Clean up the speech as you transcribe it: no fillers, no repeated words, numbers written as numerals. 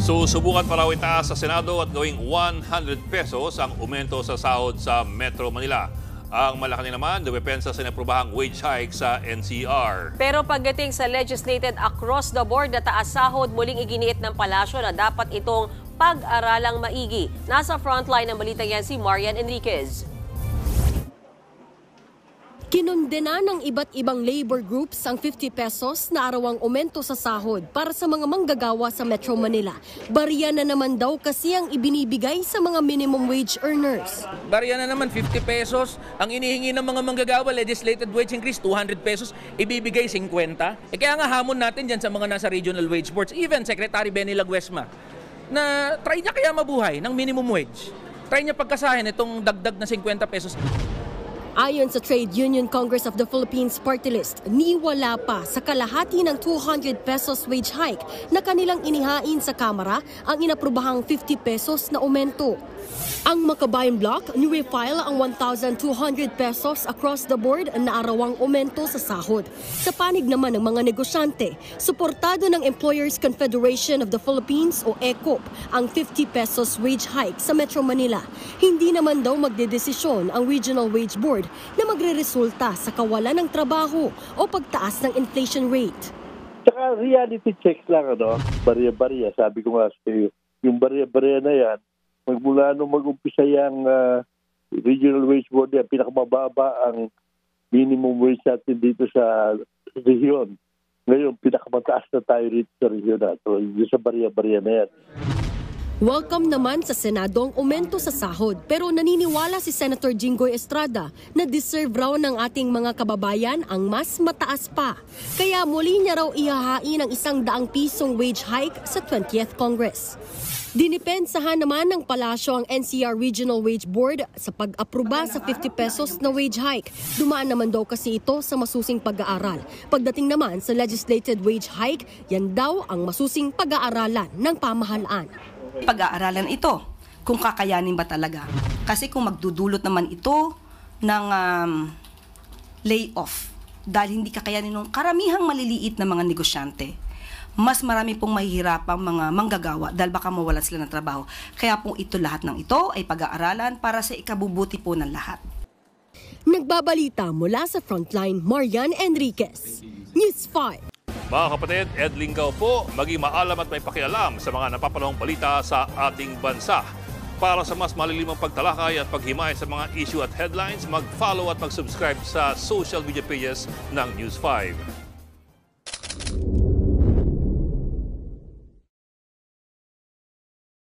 Susubukan pa raw itaas sa Senado at gawing 100 pesos ang aumento sa sahod sa Metro Manila. Ang Malacanang naman, dumepensa sa inaprubahang wage hike sa NCR. Pero pagdating sa legislated across the board na taas sahod, muling iginiit ng palasyo na dapat itong pag-aralang maigi. Nasa frontline ng balita yan si Marian Enriquez. Kinundena ng iba't ibang labor groups ang 50 pesos na arawang aumento sa sahod para sa mga manggagawa sa Metro Manila. Barya na naman daw kasi ang ibinibigay sa mga minimum wage earners. Barya na naman 50 pesos. Ang inihingi ng mga manggagawa, legislated wage increase, 200 pesos, ibibigay 50. Kaya nga hamon natin dyan sa mga nasa regional wage boards, even Secretary Benny Laguesma, na try niya kaya mabuhay ng minimum wage. Try niya pagkasahin itong dagdag na 50 pesos. Ayon sa Trade Union Congress of the Philippines Party List, niwala pa sa kalahati ng 200 pesos wage hike na kanilang inihain sa Kamara ang inaprubahang 50 pesos na aumento. Ang Makabayan Bloc ni-refile ang 1,200 pesos across the board na arawang aumento sa sahod. Sa panig naman ng mga negosyante, suportado ng Employers Confederation of the Philippines o ECOP ang 50 pesos wage hike sa Metro Manila. Hindi naman daw magdedesisyon ang Regional Wage Board na magreresulta sa kawalan ng trabaho o pagtaas ng inflation rate. Saka reality check lang, barya-barya. Sabi ko nga sa iyo, yung barya-barya na yan, magmula nung mag-umpisa yung Regional Wage Board, yan, pinakamababa ang minimum wage natin dito sa rehiyon. Ngayon, pinakamataas na tayo rito sa rehiyon na. So, yung sa barya-barya na yan. Welcome naman sa Senado ang aumento sa sahod, pero naniniwala si Senator Jinggoy Estrada na deserve raw ng ating mga kababayan ang mas mataas pa. Kaya muli niya raw ihahain ang 100 pisong wage hike sa 20th Congress. Dinipensahan naman ng palasyo ang NCR Regional Wage Board sa pag-aproba sa 50 pesos na wage hike. Dumaan naman daw kasi ito sa masusing pag-aaral. Pagdating naman sa legislated wage hike, yan daw ang masusing pag-aaralan ng pamahalaan. Pag-aaralan ito kung kakayanin ba talaga. Kasi kung magdudulot naman ito ng layoff dahil hindi kakayanin ng karamihang maliliit na mga negosyante, mas marami pong mahihirapang mga manggagawa dahil baka mawalan sila ng trabaho. Kaya po lahat ng ito ay pag-aaralan para sa ikabubuti po ng lahat. Nagbabalita mula sa Frontline, Marian Enriquez, News 5. Mga kapatid, Ed Lingaw po, maging maalam at may pakialam sa mga napapanahong balita sa ating bansa. Para sa mas malilimang pagtalakay at paghimay sa mga issue at headlines, mag-follow at mag-subscribe sa social media pages ng News 5.